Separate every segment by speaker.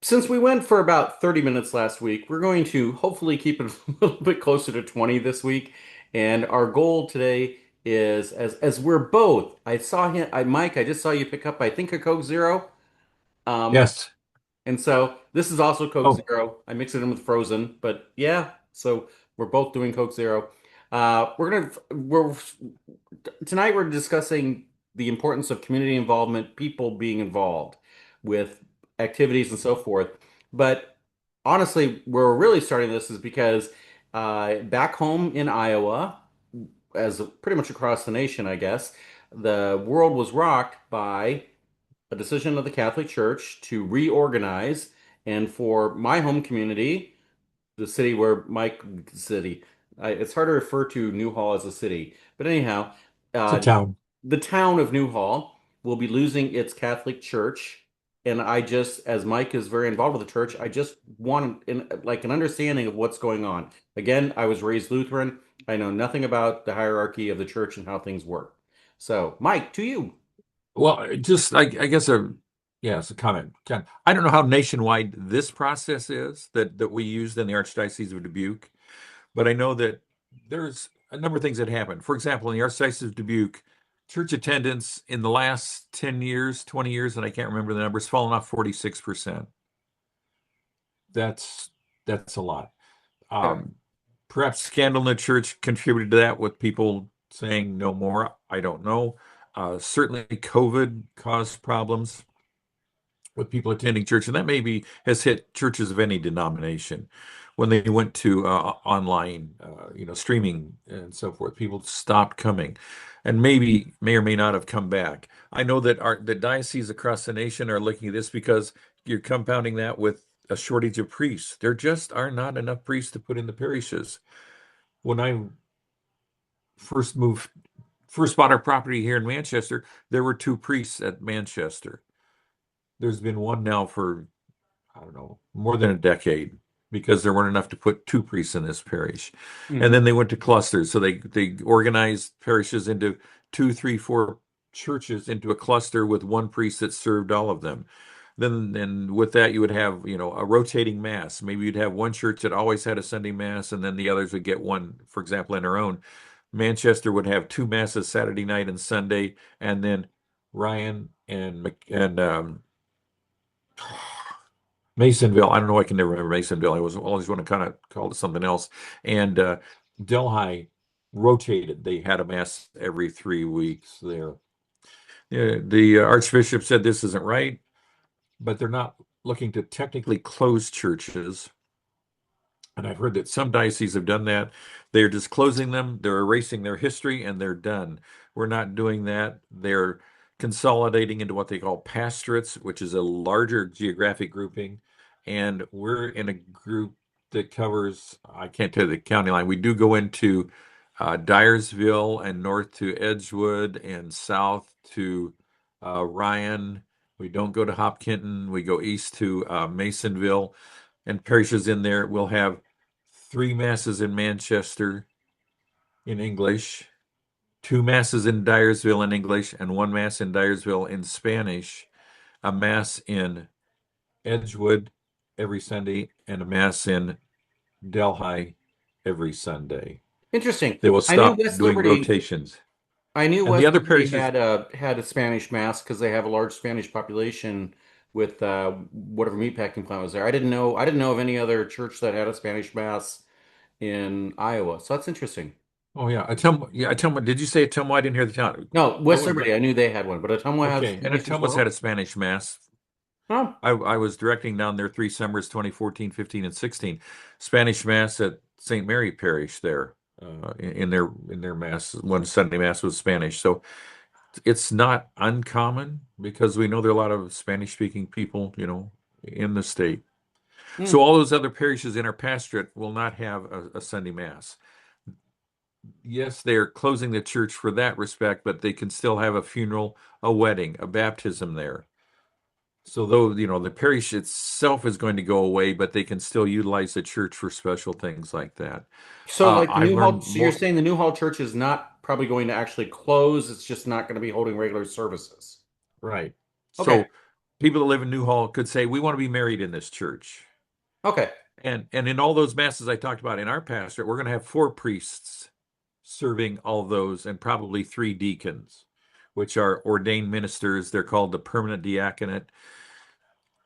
Speaker 1: Since we went for about 30 minutes last week, we're going to hopefully keep it a little bit closer to 20 this week. And our goal today is as we're both, I saw him, Mike, I just saw you pick up, I think, a Coke Zero. Um,
Speaker 2: Yes.
Speaker 1: and so this is also Coke
Speaker 2: Oh,
Speaker 1: Zero. I mix it in with frozen, but yeah, so we're both doing Coke Zero. We're tonight we're discussing the importance of community involvement, people being involved with activities and so forth. But honestly, where we're really starting this is because back home in Iowa, as pretty much across the nation, I guess, the world was rocked by a decision of the Catholic Church to reorganize. And for my home community, the city where Mike city, it's hard to refer to Newhall as a city, but anyhow,
Speaker 2: it's a
Speaker 1: uh,
Speaker 2: town.
Speaker 1: the town of Newhall will be losing its Catholic Church. And I just, as Mike is very involved with the church, I just want like an understanding of what's going on. Again, I was raised Lutheran. I know nothing about the hierarchy of the church and how things work. So, Mike, to you.
Speaker 2: Well, just I guess yeah, it's a comment. I don't know how nationwide this process is that we used in the Archdiocese of Dubuque, but I know that there's a number of things that happen. For example, in the Archdiocese of Dubuque, church attendance in the last 10 years, 20 years, and I can't remember the numbers, fallen off 46%. That's that's a lot.
Speaker 1: Okay.
Speaker 2: Um, Perhaps scandal in the church contributed to that with people saying no more. I don't know. Certainly, COVID caused problems with people attending church, and that maybe has hit churches of any denomination when they went to online, streaming and so forth. People stopped coming, and maybe may or may not have come back. I know that the dioceses across the nation are looking at this because you're compounding that with a shortage of priests. There just are not enough priests to put in the parishes. When I first moved, first bought our property here in Manchester, there were two priests at Manchester. There's been one now for, I don't know, more than a decade because there weren't enough to put two priests in this parish. And
Speaker 1: Mhm.
Speaker 2: then they went to clusters. So they organized parishes into two, three, four churches into a cluster with one priest that served all of them. Then with that you would have, a rotating mass. Maybe you'd have one church that always had a Sunday mass and then the others would get one, for example, in their own. Manchester would have two masses Saturday night and Sunday, and then Ryan and Masonville. I don't know. I can never remember Masonville. I was always want to kind of call it something else. And Delhi rotated. They had a mass every 3 weeks there. Yeah, the Archbishop said this isn't right, but they're not looking to technically close churches. And I've heard that some dioceses have done that. They're just closing them, they're erasing their history, and they're done. We're not doing that. They're consolidating into what they call pastorates, which is a larger geographic grouping. And we're in a group that covers, I can't tell you the county line. We do go into Dyersville and north to Edgewood and south to Ryan. We don't go to Hopkinton. We go east to Masonville and parishes in there. We'll have three masses in Manchester in English, two masses in Dyersville in English, and one mass in Dyersville in Spanish, a mass in Edgewood every Sunday, and a mass in Delhi every Sunday.
Speaker 1: Interesting.
Speaker 2: They will
Speaker 1: I knew
Speaker 2: stop
Speaker 1: West
Speaker 2: doing
Speaker 1: Liberty.
Speaker 2: rotations.
Speaker 1: I knew
Speaker 2: And the
Speaker 1: West
Speaker 2: other
Speaker 1: Liberty
Speaker 2: parishes,
Speaker 1: had a Spanish mass because they have a large Spanish population with whatever meatpacking plant was there. I didn't know of any other church that had a Spanish mass in Iowa. So that's interesting.
Speaker 2: oh yeah, Atumwa, did you say Atumwa? I didn't hear the town.
Speaker 1: No,
Speaker 2: I
Speaker 1: West
Speaker 2: was,
Speaker 1: Liberty, I knew they had one, but Ottumwa has
Speaker 2: okay, and
Speaker 1: Spanish as
Speaker 2: Atumwa's had
Speaker 1: well.
Speaker 2: a Spanish mass.
Speaker 1: Oh,
Speaker 2: I was directing down there 3 summers, 2014, 15, and 16. Spanish Mass at St. Mary Parish there. In their mass, one Sunday Mass was Spanish. So it's not uncommon because we know there are a lot of Spanish speaking people, in the state. So
Speaker 1: hmm.
Speaker 2: all those other parishes in our pastorate will not have a Sunday Mass. Yes, they are closing the church for that respect, but they can still have a funeral, a wedding, a baptism there. So though, the parish itself is going to go away, but they can still utilize the church for special things like that.
Speaker 1: So like the
Speaker 2: I've
Speaker 1: Newhall,
Speaker 2: learned
Speaker 1: so you're
Speaker 2: more,
Speaker 1: saying the Newhall Church is not probably going to actually close, it's just not going to be holding regular services.
Speaker 2: right.
Speaker 1: Okay.
Speaker 2: So people that live in Newhall could say, we want to be married in this church.
Speaker 1: Okay.
Speaker 2: And in all those masses I talked about in our pastorate, we're going to have four priests serving all those and probably three deacons, which are ordained ministers. They're called the permanent diaconate.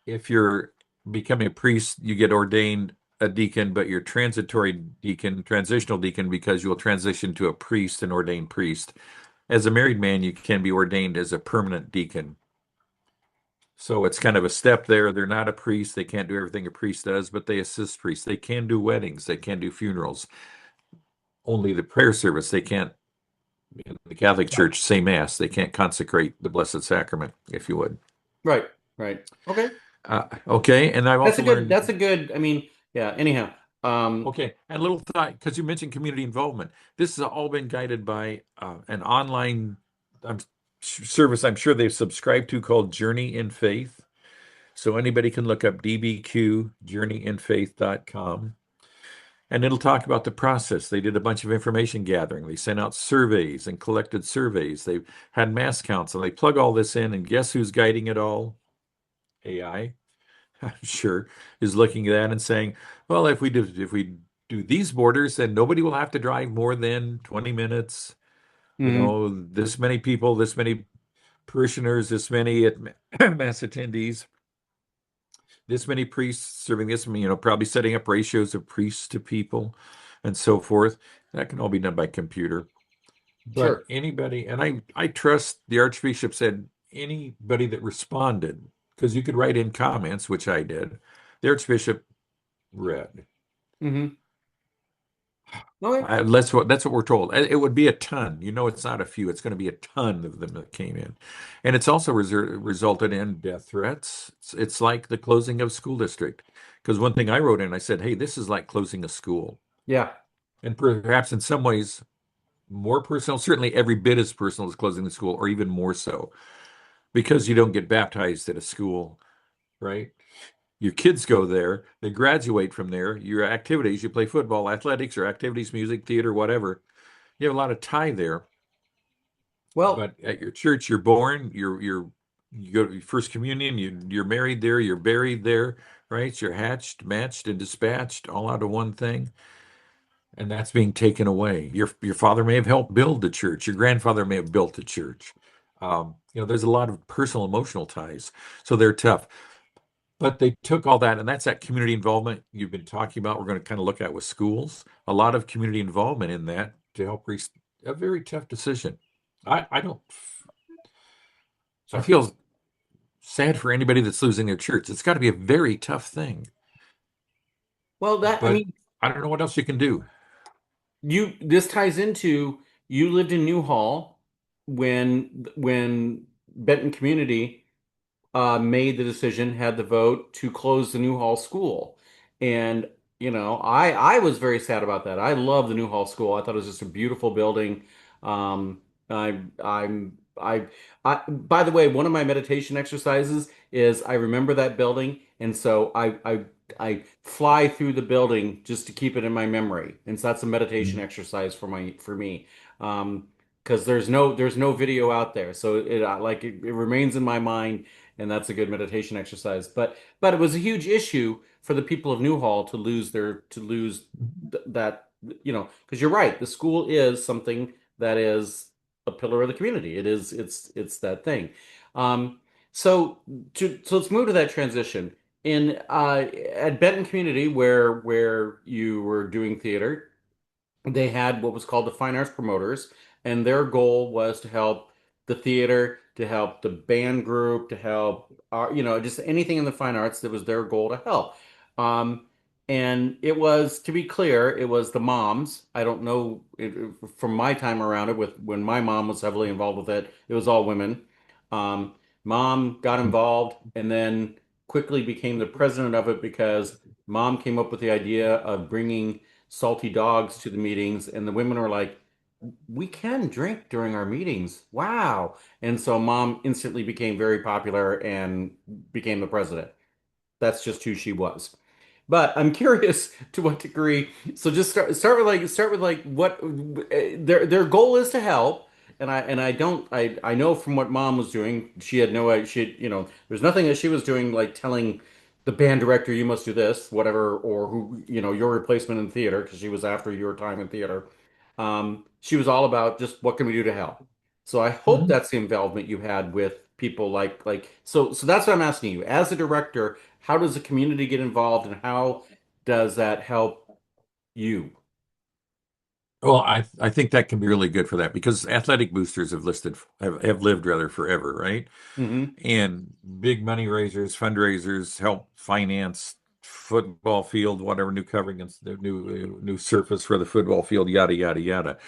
Speaker 2: If you're becoming a priest, you get ordained a deacon, but you're transitory deacon, transitional deacon, because you'll transition to a priest, an ordained priest. As a married man, you can be ordained as a permanent deacon. So it's kind of a step there. They're not a priest. They can't do everything a priest does, but they assist priests. They can do weddings. They can do funerals. Only the prayer service. They can't, in the Catholic
Speaker 1: Right.
Speaker 2: Church, say Mass. They can't consecrate the Blessed Sacrament, if you would.
Speaker 1: Right. Right. Okay.
Speaker 2: Okay. And I've also
Speaker 1: That's a
Speaker 2: learned,
Speaker 1: good, I mean, yeah, anyhow.
Speaker 2: okay, and a little thought, because you mentioned community involvement. This has all been guided by an online um, service I'm sure they've subscribed to called Journey in Faith. So anybody can look up dbqjourneyinfaith.com and it'll talk about the process. They did a bunch of information gathering. They sent out surveys and collected surveys. They had mass counts and they plug all this in and guess who's guiding it all? AI, I'm sure, is looking at that and saying, well, if we do these borders, then nobody will have to drive more than 20 minutes. You
Speaker 1: mhm,
Speaker 2: know, this many people, this many parishioners, this many mass attendees, this many priests serving this, probably setting up ratios of priests to people and so forth. That can all be done by computer. But
Speaker 1: sure.
Speaker 2: anybody, and I trust the Archbishop said anybody that responded, because you could write in comments, which I did, the Archbishop read.
Speaker 1: Hmm. Okay.
Speaker 2: That's what we're told. It would be a ton. It's not a few. It's going to be a ton of them that came in, and it's also resulted in death threats. It's like the closing of school district. Because one thing I wrote in, I said, "Hey, this is like closing a school,
Speaker 1: Yeah.
Speaker 2: and perhaps in some ways more personal. Certainly, every bit as personal as closing the school, or even more so, because you don't get baptized at a school, right? Your kids go there, they graduate from there. Your activities, you play football, athletics, or activities, music, theater, whatever. You have a lot of tie there.
Speaker 1: Well,
Speaker 2: But at your church, you're born, you go to your first communion, you're married there, you're buried there, right? You're hatched, matched, and dispatched all out of one thing, and that's being taken away. Your father may have helped build the church. Your grandfather may have built the church. There's a lot of personal, emotional ties, so they're tough. But they took all that, and that's that community involvement you've been talking about. We're going to kind of look at with schools, a lot of community involvement in that to help reach a very tough decision. I don't, I
Speaker 1: sorry.
Speaker 2: feel sad for anybody that's losing their church. It's got to be a very tough thing,
Speaker 1: Well, I
Speaker 2: but
Speaker 1: mean,
Speaker 2: I don't know what else you can do.
Speaker 1: this ties into you lived in Newhall when Benton Community made the decision, had the vote to close the Newhall School. And, I was very sad about that. I love the Newhall School. I thought it was just a beautiful building. I, I'm, by the way, one of my meditation exercises is I remember that building. And so I fly through the building just to keep it in my memory. And so that's a meditation
Speaker 2: Mhm.
Speaker 1: exercise for me. Because there's no video out there. So it remains in my mind and that's a good meditation exercise. But it was a huge issue for the people of Newhall to lose that because you're right, the school is something that is a pillar of the community. It's that thing. Um, so let's move to that transition in at Benton Community where you were doing theater. They had what was called the Fine Arts Promoters, and their goal was to help the theater, to help the band group, to help just anything in the fine arts that was their goal to help. Um, and it was, to be clear, it was the moms. I don't know from my time around it with when my mom was heavily involved with it, it was all women. Um, Mom got involved and then quickly became the president of it because mom came up with the idea of bringing salty dogs to the meetings, and the women were like, "We can drink during our meetings. Wow!" And so mom instantly became very popular and became the president. That's just who she was. But I'm curious to what degree. So just start with like what their goal is to help, and I don't I know from what mom was doing, she had no idea, there's nothing that she was doing like telling the band director you must do this, whatever, or who, your replacement in theater because she was after your time in theater. She was all about just what can we do to help. So I hope
Speaker 2: Mhm.
Speaker 1: that's the involvement you had with people so that's what I'm asking you. As a director, how does the community get involved and how does that help you?
Speaker 2: Well, I think that can be really good for that because athletic boosters have lived rather forever, right?
Speaker 1: Hmm.
Speaker 2: And big money raisers, fundraisers help finance football field, whatever new covering and the new surface for the football field, yada yada yada.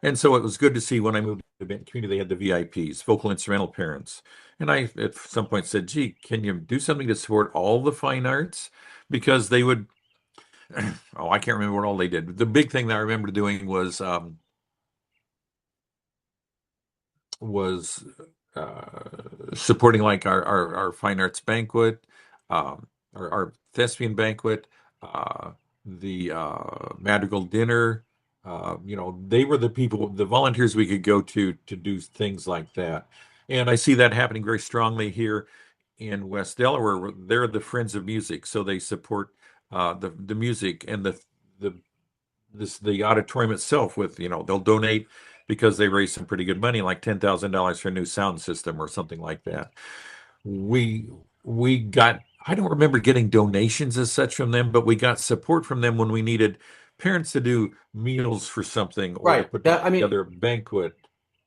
Speaker 2: And so it was good to see when I moved to the Benton community, they had the VIPs, vocal instrumental parents. And I at some point said, gee, can you do something to support all the fine arts? Because they would, oh, I can't remember what all they did. The big thing that I remember doing was supporting like our fine arts banquet, our thespian banquet, uh, the madrigal dinner. They were the people, the volunteers we could go to do things like that. And I see that happening very strongly here in West Delaware. They're the Friends of Music, so they support the music and the the auditorium itself with, they'll donate because they raised some pretty good money, like $10,000 for a new sound system or something like that. We we got, I don't remember getting donations as such from them, but we got support from them when we needed parents to do meals for something or to
Speaker 1: Right.
Speaker 2: put
Speaker 1: That I mean,
Speaker 2: together a banquet.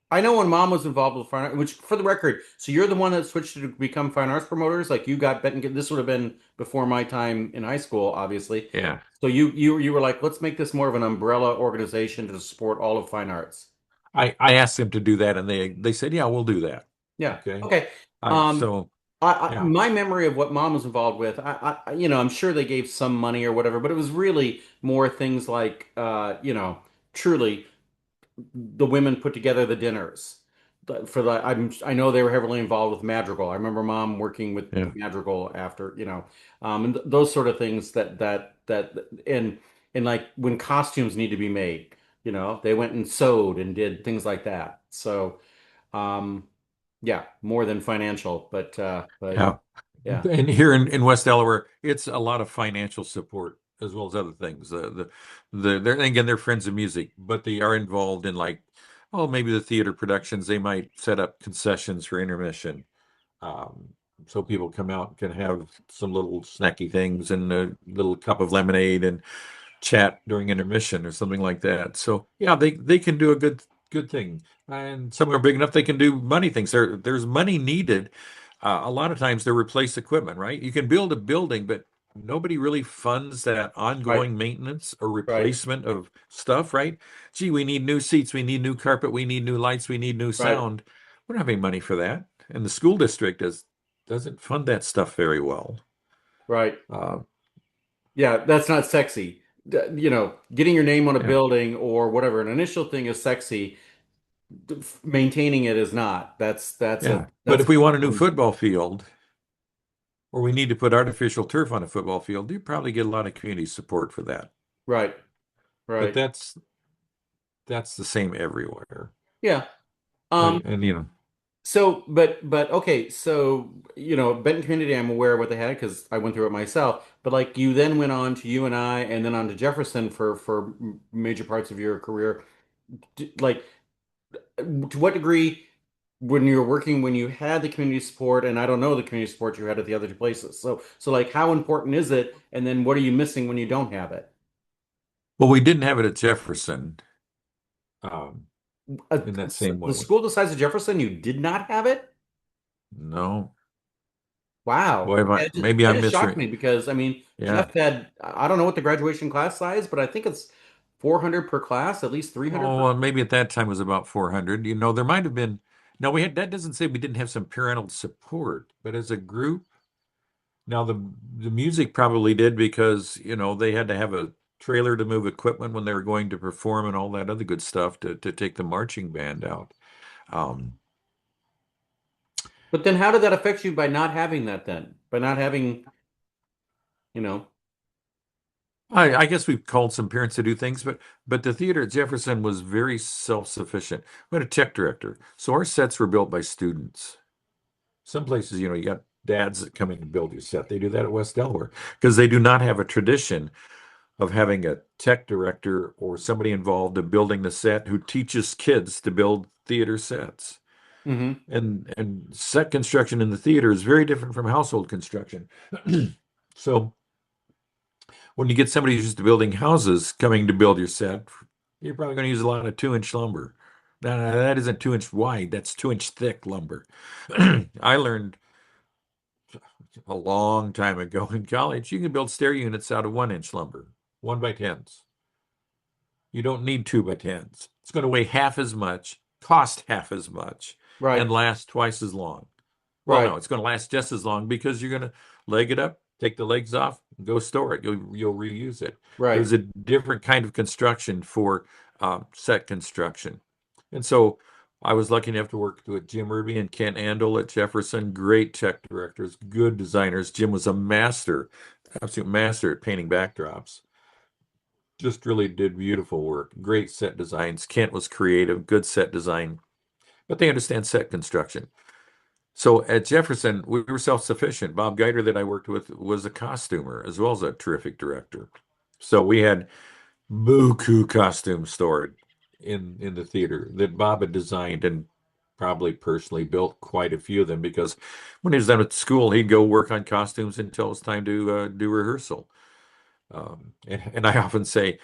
Speaker 1: I know when mom was involved with fine art, which for the record, so you're the one that switched to become fine arts promoters. Like you got Benton. This would have been before my time in high school, obviously.
Speaker 2: Yeah.
Speaker 1: So you were like, let's make this more of an umbrella organization to support all of fine arts.
Speaker 2: I asked them to do that and they said, yeah, we'll do that.
Speaker 1: Yeah.
Speaker 2: Okay.
Speaker 1: Okay.
Speaker 2: I
Speaker 1: Um,
Speaker 2: so yeah.
Speaker 1: my memory of what mom was involved with, I'm sure they gave some money or whatever, but it was really more things like, truly the women put together the dinners. I know they were heavily involved with Madrigal. I remember mom working with
Speaker 2: Yeah.
Speaker 1: Madrigal after, and those sort of things that and like when costumes need to be made, they went and sewed and did things like that. So, um, yeah, more than financial, but
Speaker 2: Yeah.
Speaker 1: yeah,
Speaker 2: And here in West Delaware, it's a lot of financial support as well as other things. They're again they're friends of music, but they are involved in like, oh, maybe the theater productions. They might set up concessions for intermission, um, so people come out and can have some little snacky things and a little cup of lemonade and chat during intermission or something like that. So yeah, they can do a good thing, and some are big enough they can do money things. There's money needed. A lot of times to replace equipment, right? You can build a building, but nobody really funds that
Speaker 1: right,
Speaker 2: ongoing maintenance or
Speaker 1: right,
Speaker 2: replacement of stuff, right? Gee, we need new seats, we need new carpet, we need new lights, we need new
Speaker 1: right,
Speaker 2: sound. We don't have any money for that, and the school district doesn't fund that stuff very well.
Speaker 1: right.
Speaker 2: Uh,
Speaker 1: Yeah, that's not sexy. Getting your name on a
Speaker 2: yeah.
Speaker 1: building or whatever, an initial thing is sexy. Maintaining it is not.
Speaker 2: Yeah. But
Speaker 1: That's
Speaker 2: if we want a new football field or we need to put artificial turf on a football field, you probably get a lot of community support for that.
Speaker 1: right,
Speaker 2: But
Speaker 1: right.
Speaker 2: that's the same everywhere.
Speaker 1: Yeah.
Speaker 2: And,
Speaker 1: Um,
Speaker 2: and
Speaker 1: so but okay, so Benton Community, I'm aware of what they had because I went through it myself. But like you then went on to UNI and then on to Jefferson for major parts of your career. Like to what degree when you were working when you had the community support and I don't know the community support you had at the other two places. So like how important is it? And then what are you missing when you don't have it?
Speaker 2: well, we didn't have it at Jefferson um, in that same
Speaker 1: The
Speaker 2: way.
Speaker 1: school the size of Jefferson, you did not have it?
Speaker 2: No,
Speaker 1: Wow.
Speaker 2: boy,
Speaker 1: Okay,
Speaker 2: maybe
Speaker 1: that
Speaker 2: I'm
Speaker 1: just shocked
Speaker 2: misreading.
Speaker 1: me because I mean,
Speaker 2: Yeah.
Speaker 1: Jeff had I don't know what the graduation class size, but I think it's 400 per class, at least 300
Speaker 2: Oh,
Speaker 1: per.
Speaker 2: well, maybe at that time it was about 400. There might have been. No, we had. That doesn't say we didn't have some parental support, but as a group, now the music probably did because they had to have a trailer to move equipment when they were going to perform and all that other good stuff to take the marching band out. Um,
Speaker 1: But then how did that affect you by not having that then? By not having, you know.
Speaker 2: I guess we've called some parents to do things, but the theater at Jefferson was very self-sufficient. We had a tech director, so our sets were built by students. Some places, you got dads that come in and build your set. They do that at West Delaware because they do not have a tradition of having a tech director or somebody involved in building the set who teaches kids to build theater sets.
Speaker 1: Hmm.
Speaker 2: And set construction in the theater is very different from household construction. So when you get somebody who's just building houses coming to build your set, you're probably going to use a lot of 2-inch lumber. That isn't 2-inch wide, that's 2-inch thick lumber. I learned a long time ago in college, you can build stair units out of 1-inch lumber, 1x10s. You don't need 2x10s. It's going to weigh half as much, cost half as much,
Speaker 1: Right,
Speaker 2: and last twice as long. Well,
Speaker 1: right,
Speaker 2: no, it's going to last just as long because you're going to leg it up, take the legs off, go store it. You'll reuse it.
Speaker 1: right.
Speaker 2: There's a different kind of construction for set construction, and so I was lucky enough to work with Jim Irby and Kent Andel at Jefferson. Great tech directors, good designers. Jim was a master, absolute master at painting backdrops. Just really did beautiful work. Great set designs. Kent was creative, good set design, but they understand set construction. So at Jefferson, we were self-sufficient. Bob Geider, that I worked with, was a costumer as well as a terrific director. So we had buku costumes stored in the theater that Bob had designed and probably personally built quite a few of them because when he was done at school, he'd go work on costumes until it was time to do rehearsal. And I often say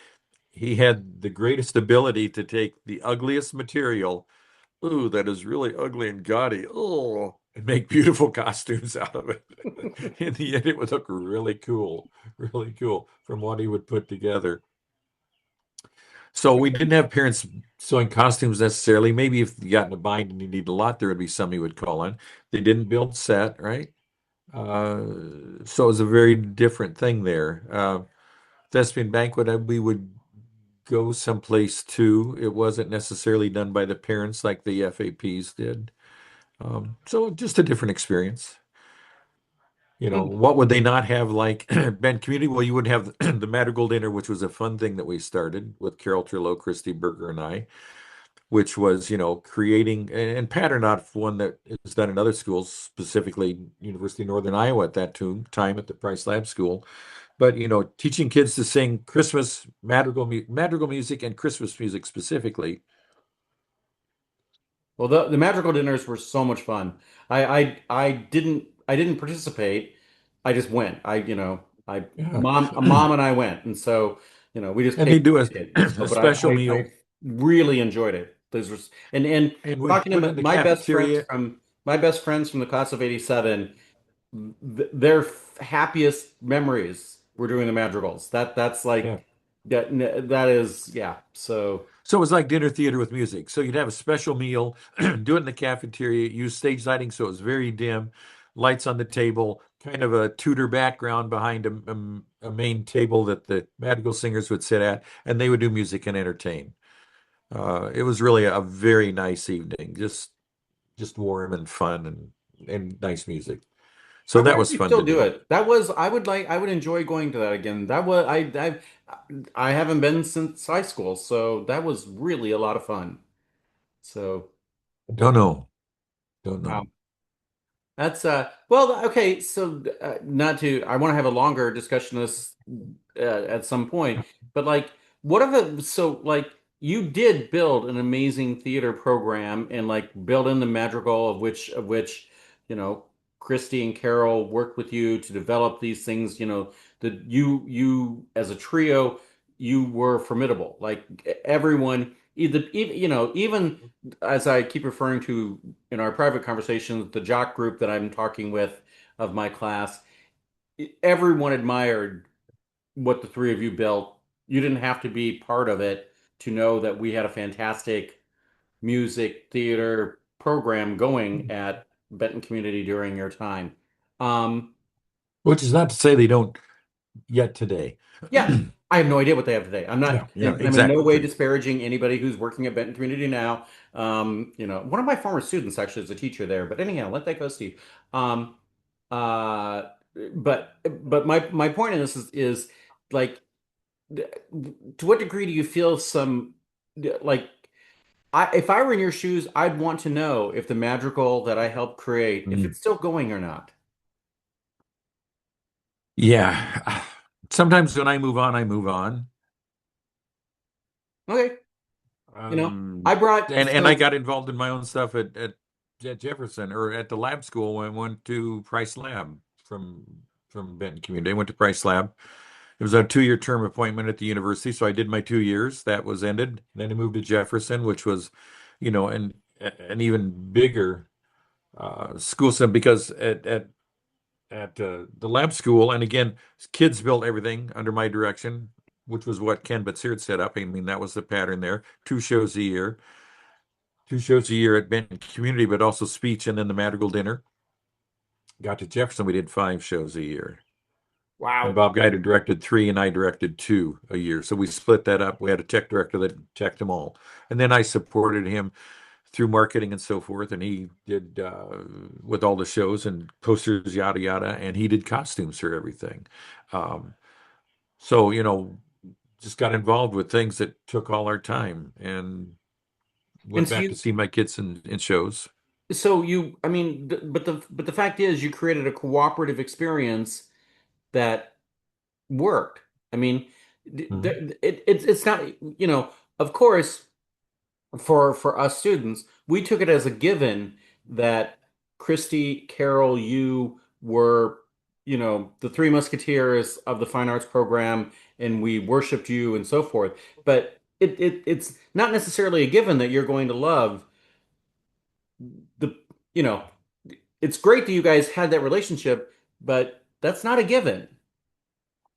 Speaker 2: he had the greatest ability to take the ugliest material, ooh, that is really ugly and gaudy, oh, and make beautiful costumes out of it. In the end, it would look really cool from what he would put together. So we didn't have parents sewing costumes necessarily. Maybe if you got in a bind and you need a lot, there would be some you would call on. They didn't build set, right? Uh, so it was a very different thing there. Thespian banquet, we would go someplace too. It wasn't necessarily done by the parents like the FAPs did. So just a different experience. What would they not have like Bend Community? Well, you would have the Madrigal Dinner, which was a fun thing that we started with Carol Trillo, Christy Berger, and I, which was, creating and pattern off one that is done in other schools, specifically University of Northern Iowa at that time at the Price Lab School. But, teaching kids to sing Christmas madrigal music and Christmas music specifically.
Speaker 1: Well, the magical dinners were so much fun. I didn't participate. I just went.
Speaker 2: Yeah.
Speaker 1: Mom and I went, and so we just
Speaker 2: And
Speaker 1: paid
Speaker 2: they do
Speaker 1: for the ticket. And
Speaker 2: a
Speaker 1: so, but
Speaker 2: special
Speaker 1: I
Speaker 2: meal,
Speaker 1: really enjoyed it. Those were and
Speaker 2: and we'd
Speaker 1: talking to
Speaker 2: put it in the
Speaker 1: my best friends
Speaker 2: cafeteria.
Speaker 1: from the class of '87. Their happiest memories were doing the madrigals. That's
Speaker 2: Yeah.
Speaker 1: like that is yeah. So.
Speaker 2: So it was like dinner theater with music. So you'd have a special meal, do it in the cafeteria, use stage lighting so it was very dim, lights on the table, kind of a Tudor background behind a main table that the madrigal singers would sit at, and they would do music and entertain. It was really a very nice evening, just warm and fun and nice music.
Speaker 1: I
Speaker 2: So that
Speaker 1: wonder if
Speaker 2: was
Speaker 1: they
Speaker 2: fun
Speaker 1: still
Speaker 2: to
Speaker 1: do
Speaker 2: do.
Speaker 1: it. I would enjoy going to that again. I haven't been since high school, so that was really a lot of fun. So,
Speaker 2: Don't know. Don't
Speaker 1: wow.
Speaker 2: know.
Speaker 1: That's well, okay, so not to I want to have a longer discussion of this at some point, but like what of it so like you did build an amazing theater program and like build in the madrigal of which you know Christy and Carol worked with you to develop these things, that you as a trio you were formidable. Like everyone even as I keep referring to in our private conversations, the jock group that I'm talking with of my class, everyone admired what the three of you built. You didn't have to be part of it to know that we had a fantastic music theater program going at Benton Community during your time. Um,
Speaker 2: Which is not to say they don't yet today.
Speaker 1: Yeah, I have no idea what they have today.
Speaker 2: Yeah, yeah,
Speaker 1: I'm in no
Speaker 2: exactly.
Speaker 1: way disparaging anybody who's working at Benton Community now. One of my former students actually is a teacher there, but anyhow, let that go, Steve. Um, uh, but my point in this is like to what degree do you feel some like if I were in your shoes, I'd want to know if the madrigal that I helped create, if
Speaker 2: Mm.
Speaker 1: it's still going or not.
Speaker 2: Yeah. Sometimes when I move on, I move on.
Speaker 1: Okay, you know,
Speaker 2: Um,
Speaker 1: I brought
Speaker 2: and I
Speaker 1: so
Speaker 2: got involved in my own stuff at Jefferson or at the lab school when I went to Price Lab from Benton Community. I went to Price Lab. It was a 2-year term appointment at the university, so I did my 2 years. That was ended. Then I moved to Jefferson, which was, an even bigger school system because at the lab school, and again, kids built everything under my direction, which was what Ken Batsir set up. I mean, that was the pattern there. 2 shows a year, 2 shows a year at Benton Community, but also speech and then the Madrigal Dinner. Got to Jefferson, we did 5 shows a year. And
Speaker 1: wow.
Speaker 2: Bob Guider directed three, and I directed two a year. So we split that up. We had a tech director that checked them all. And then I supported him through marketing and so forth. And he did with all the shows and posters, yada, yada. And he did costumes for everything. Um, so, just got involved with things that took all our time and
Speaker 1: And
Speaker 2: went
Speaker 1: so
Speaker 2: back to
Speaker 1: you
Speaker 2: see my kids in shows.
Speaker 1: so you I mean but the fact is you created a cooperative experience that worked. I mean,
Speaker 2: Mhm.
Speaker 1: it's not, of course, for us students, we took it as a given that Christy, Carol, you were, the three musketeers of the fine arts program, and we worshiped you and so forth. But it's not necessarily a given that you're going to love the, you know, it's great that you guys had that relationship, but that's not a given.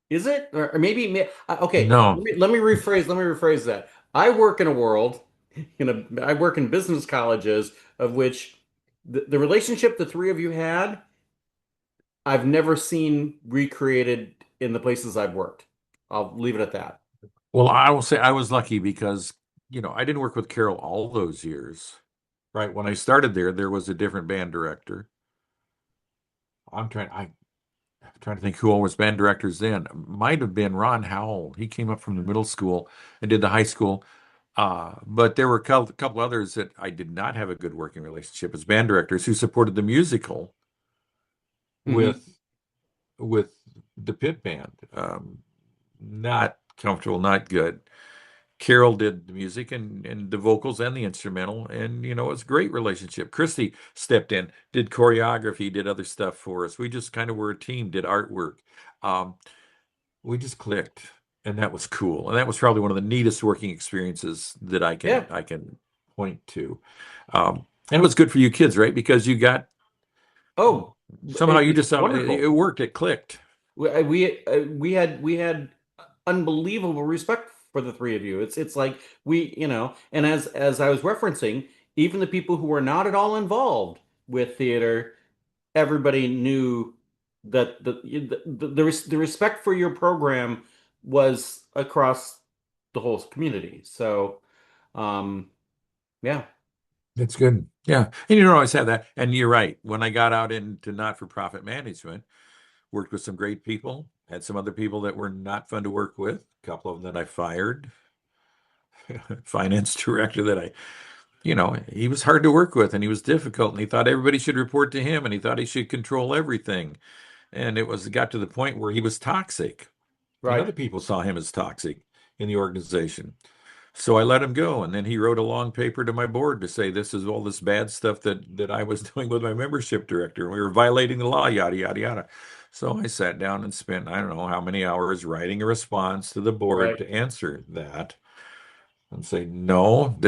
Speaker 1: Is it? Or okay,
Speaker 2: No.
Speaker 1: let me rephrase that. I work in a world, I work in business colleges of which the relationship the three of you had, I've never seen recreated in the places I've worked. I'll leave it at that.
Speaker 2: Well, I will say I was lucky because, I didn't work with Carol all those years, right? When I started there, there was a different band director. I'm trying to think who all was band directors then. Might have been Ron Howell. He came up from the middle school and did the high school. But there were a couple others that I did not have a good working relationship as band directors who supported the musical
Speaker 1: Hmm.
Speaker 2: with with the pit band. Not comfortable, not good. Carol did the music and the vocals and the instrumental, and it was a great relationship. Christy stepped in, did choreography, did other stuff for us. We just kind of were a team, did artwork. Um, we just clicked, and that was cool. And that was probably one of the neatest working experiences that I can
Speaker 1: Yeah.
Speaker 2: I can point to. And it was good for you kids, right? Because you got
Speaker 1: Oh,
Speaker 2: somehow
Speaker 1: it
Speaker 2: you
Speaker 1: was
Speaker 2: just it
Speaker 1: wonderful.
Speaker 2: worked, it clicked.
Speaker 1: We had unbelievable respect for the three of you. It's like and as I was referencing, even the people who were not at all involved with theater, everybody knew that the respect for your program was across the whole community. So, yeah.
Speaker 2: It's good. Yeah. And you don't always have that. And you're right. When I got out into not-for-profit management, worked with some great people, had some other people that were not fun to work with, a couple of them that I fired, finance director that he was hard to work with and he was difficult and he thought everybody should report to him and he thought he should control everything. And it got to the point where he was toxic and
Speaker 1: Right.
Speaker 2: other people saw him as toxic in the organization. So I let him go, and then he wrote a long paper to my board to say this is all this bad stuff that I was doing with my membership director. We were violating the law, yada yada yada. So I sat down and spent I don't know how many hours writing a response to the board
Speaker 1: Right.
Speaker 2: to answer that and say, no,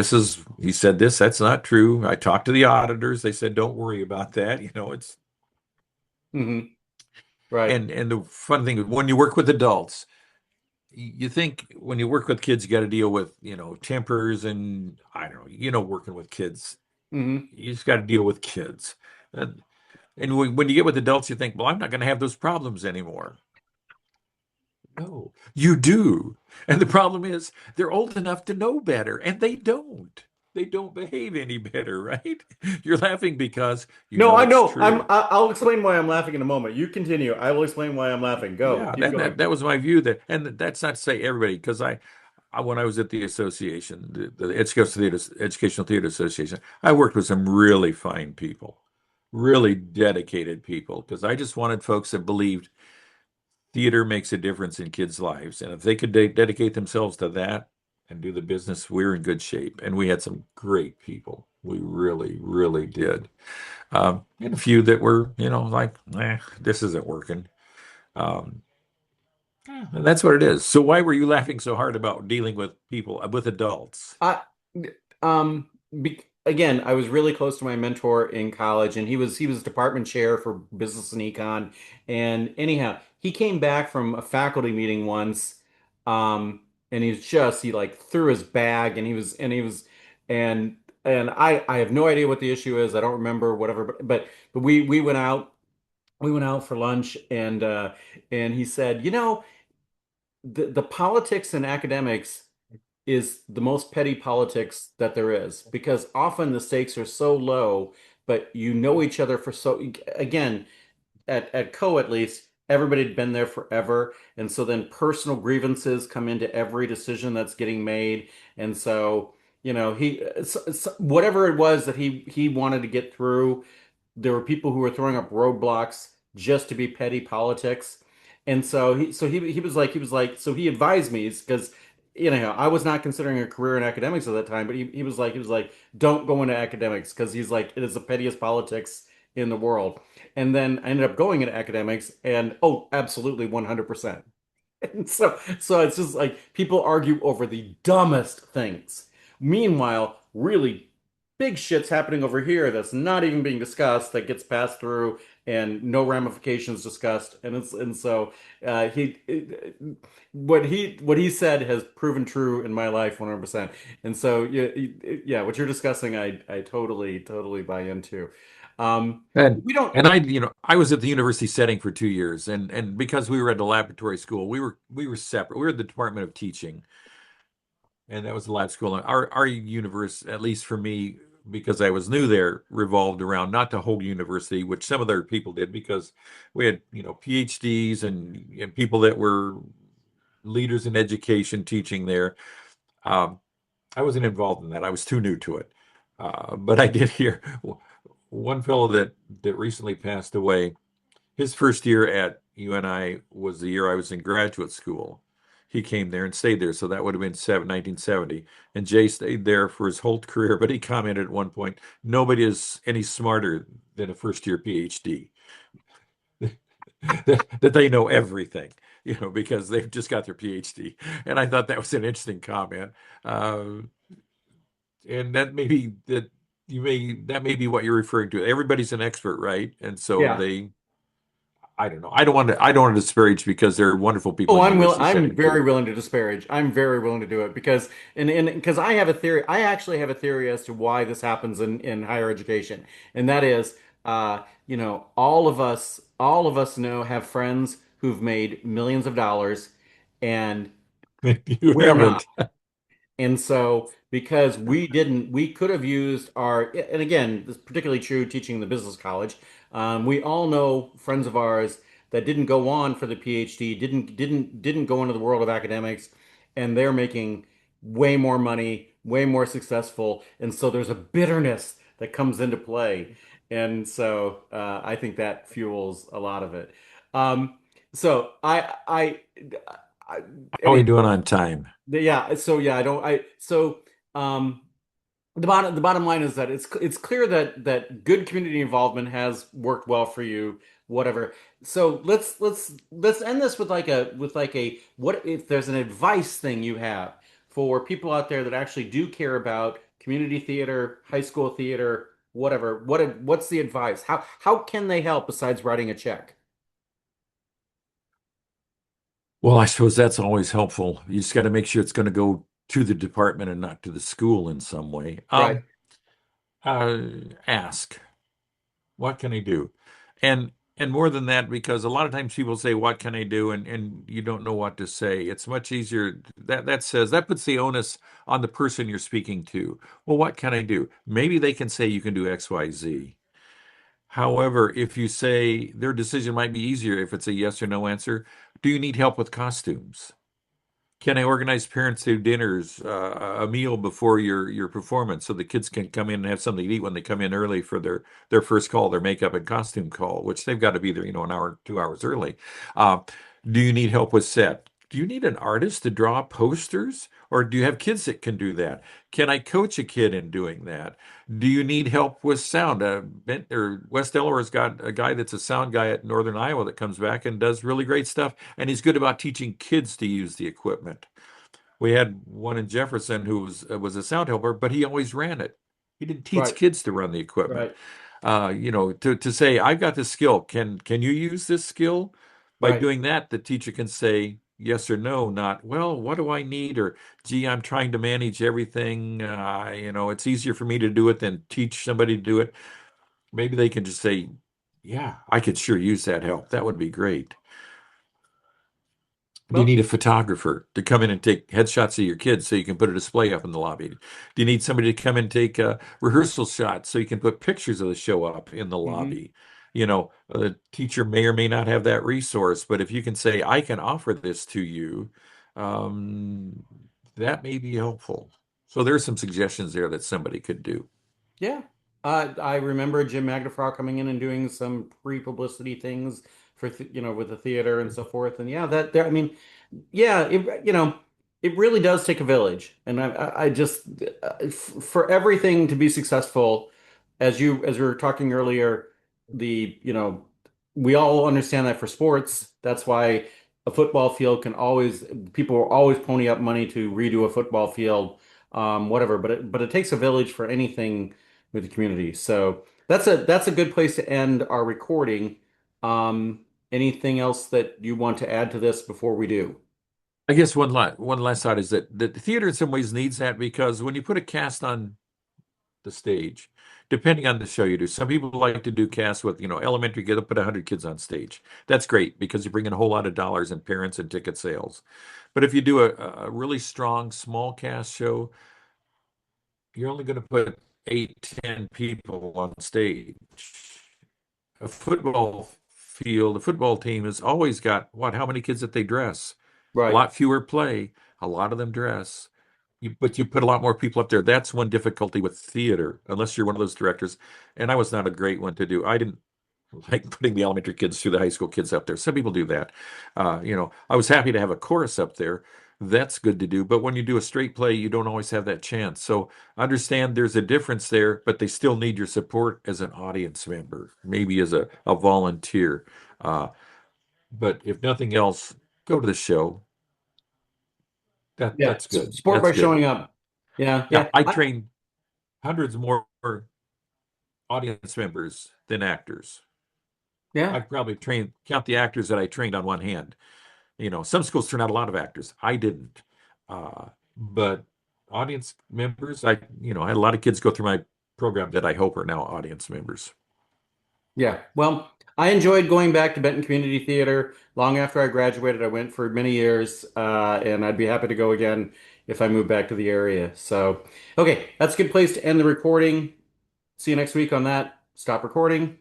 Speaker 2: he said this, that's not true. I talked to the auditors. They said, don't worry about that. It's
Speaker 1: Hmm. Right.
Speaker 2: and the fun thing is when you work with adults, you think when you work with kids, you got to deal with, tempers and I don't know, working with kids.
Speaker 1: Hmm.
Speaker 2: You just got to deal with kids. And when you get with adults, you think, well, I'm not going to have those problems anymore. No, you do. And the problem is they're old enough to know better, and they don't. they don't behave any better, right? You're laughing because you
Speaker 1: No,
Speaker 2: know
Speaker 1: I
Speaker 2: it's
Speaker 1: know.
Speaker 2: true.
Speaker 1: I'll explain why I'm laughing in a moment. You continue. I will explain why I'm laughing. Go.
Speaker 2: Yeah,
Speaker 1: Keep going.
Speaker 2: that was my view. That, and that's not to say everybody, because when I was at the association, the Educational Theater Association, I worked with some really fine people, really dedicated people, because I just wanted folks that believed theater makes a difference in kids' lives, and if they could dedicate themselves to that and do the business, we're in good shape. And we had some great people. We really, really did. And a few that were, like, this isn't working. Um, and that's what it is. So why were you laughing so hard about dealing with people, with adults?
Speaker 1: I again, I was really close to my mentor in college, and he was department chair for business and econ. And anyhow, he came back from a faculty meeting once, and he like threw his bag, and and I have no idea what the issue is. I don't remember whatever, but we went out for lunch, and he said, the politics and academics is the most petty politics that there is because often the stakes are so low, but you know each other for so, again, at Co at least, everybody had been there forever. And so then personal grievances come into every decision that's getting made. And so, whatever it was that he wanted to get through, there were people who were throwing up roadblocks just to be petty politics. And so he advised me because I was not considering a career in academics at that time, but he was like don't go into academics because he's like it is the pettiest politics in the world. And then I ended up going into academics and oh, absolutely 100%. And so it's just like people argue over the dumbest things. Meanwhile, really big shit's happening over here that's not even being discussed, that gets passed through and no ramifications discussed. He what he said has proven true in my life 100%. And so yeah, what you're discussing, I totally buy into.
Speaker 2: And
Speaker 1: We don't.
Speaker 2: and I was at the university setting for 2 years, and because we were at the laboratory school, we were separate. We were the Department of Teaching, and that was the lab school. And our universe, at least for me, because I was new there, revolved around not the whole university, which some other people did, because we had PhDs and people that were leaders in education teaching there. Um, I wasn't involved in that. I was too new to it. But I did hear one fellow that recently passed away. His first year at UNI was the year I was in graduate school. He came there and stayed there, so that would have been 1970. And Jay stayed there for his whole career, but he commented at one point, nobody is any smarter than a first year PhD. That they know everything, because they've just got their PhD. And I thought that was an interesting comment. Uh, and that may be what you're referring to. Everybody's an expert, right? And so
Speaker 1: Yeah.
Speaker 2: they I don't know. I don't want to disparage, because there are wonderful people
Speaker 1: Oh,
Speaker 2: in
Speaker 1: I'm will.
Speaker 2: university
Speaker 1: I'm
Speaker 2: setting
Speaker 1: very
Speaker 2: too.
Speaker 1: willing to disparage. I'm very willing to do it because and because I have a theory. I actually have a theory as to why this happens in higher education, and that is, all of us know have friends who've made millions of dollars, and
Speaker 2: You
Speaker 1: we're not.
Speaker 2: haven't.
Speaker 1: And so, because we could have used and again, this is particularly true teaching in the business college. We all know friends of ours that didn't go on for the PhD, didn't go into the world of academics, and they're making way more money, way more successful. And so there's a bitterness that comes into play. And so I think that fuels a lot of it. Um, so I
Speaker 2: How are we doing on time?
Speaker 1: yeah, so yeah, I don't I so the bottom line is that it's clear that good community involvement has worked well for you, whatever. So let's end this with like a what if there's an advice thing you have for people out there that actually do care about community theater, high school theater, whatever. What's the advice? How can they help besides writing a check?
Speaker 2: Well, I suppose that's always helpful. You just got to make sure it's going to go to the department and not to the school in some way.
Speaker 1: Right.
Speaker 2: Uh, Ask, what can I do? And And more than that, because a lot of times people say, "What can I do?" and you don't know what to say. It's much easier that puts the onus on the person you're speaking to. Well, what can I do? Maybe they can say you can do X, Y, Z. However, if you say their decision might be easier if it's a yes or no answer, do you need help with costumes? Can I organize parents to dinners, a meal before your performance, so the kids can come in and have something to eat when they come in early for their first call, their makeup and costume call, which they've got to be there, an hour, 2 hours early. Uh, do you need help with set? Do you need an artist to draw posters, or do you have kids that can do that? Can I coach a kid in doing that? Do you need help with sound? West Delaware's got a guy that's a sound guy at Northern Iowa that comes back and does really great stuff, and he's good about teaching kids to use the equipment. We had one in Jefferson who was a sound helper, but he always ran it. He didn't teach
Speaker 1: Right,
Speaker 2: kids to run the equipment.
Speaker 1: right,
Speaker 2: To say I've got this skill, can you use this skill? By
Speaker 1: right.
Speaker 2: doing that, the teacher can say yes or no, not well. What do I need? Or gee, I'm trying to manage everything. It's easier for me to do it than teach somebody to do it. Maybe they can just say, yeah, I could sure use that help. That would be great. Do you
Speaker 1: Well,
Speaker 2: need a photographer to come in and take headshots of your kids so you can put a display up in the lobby? Do you need somebody to come and take rehearsal shots so you can put pictures of the show up in the
Speaker 1: mhm.
Speaker 2: lobby? The teacher may or may not have that resource, but if you can say, I can offer this to you, um, that may be helpful. So there's some suggestions there that somebody could do.
Speaker 1: Yeah. I remember Jim Magnafrow coming in and doing some pre-publicity things for, with the theater and so forth. And yeah, I mean, yeah, it really does take a village. And I just, for everything to be successful, as we were talking earlier, we all understand that for sports. That's why a football field people will always pony up money to redo a football field, whatever. But it takes a village for anything with the community. So that's a good place to end our recording. Anything else that you want to add to this before we do?
Speaker 2: I guess one last thought is that the theater in some ways needs that because when you put a cast on the stage, depending on the show you do. Some people like to do casts with, elementary kids, they'll put 100 kids on stage. That's great because you bring in a whole lot of dollars in parents and ticket sales. But if you do a really strong small cast show, you're only going to put 8, 10 people on stage. A football team has always got how many kids that they dress? A
Speaker 1: Right.
Speaker 2: lot fewer play, a lot of them dress. But you put a lot more people up there. That's one difficulty with theater, unless you're one of those directors. And I was not a great one to do. I didn't like putting the elementary kids through the high school kids up there. Some people do that. I was happy to have a chorus up there. That's good to do. But when you do a straight play, you don't always have that chance. So understand there's a difference there, but they still need your support as an audience member, maybe as a volunteer. Uh, but if nothing else, go to the show.
Speaker 1: Yeah.
Speaker 2: That's good.
Speaker 1: Support
Speaker 2: That's
Speaker 1: by
Speaker 2: good.
Speaker 1: showing up. Yeah.
Speaker 2: Yeah,
Speaker 1: Yeah.
Speaker 2: I train hundreds more audience members than actors. I
Speaker 1: Yeah.
Speaker 2: probably count the actors that I trained on one hand. Some schools turn out a lot of actors. I didn't. But audience members, I had a lot of kids go through my program that I hope are now audience members.
Speaker 1: Yeah. Well, I enjoyed going back to Benton Community Theater. Long after I graduated, I went for many years, and I'd be happy to go again if I move back to the area. So, okay, that's a good place to end the recording. See you next week on that. Stop recording.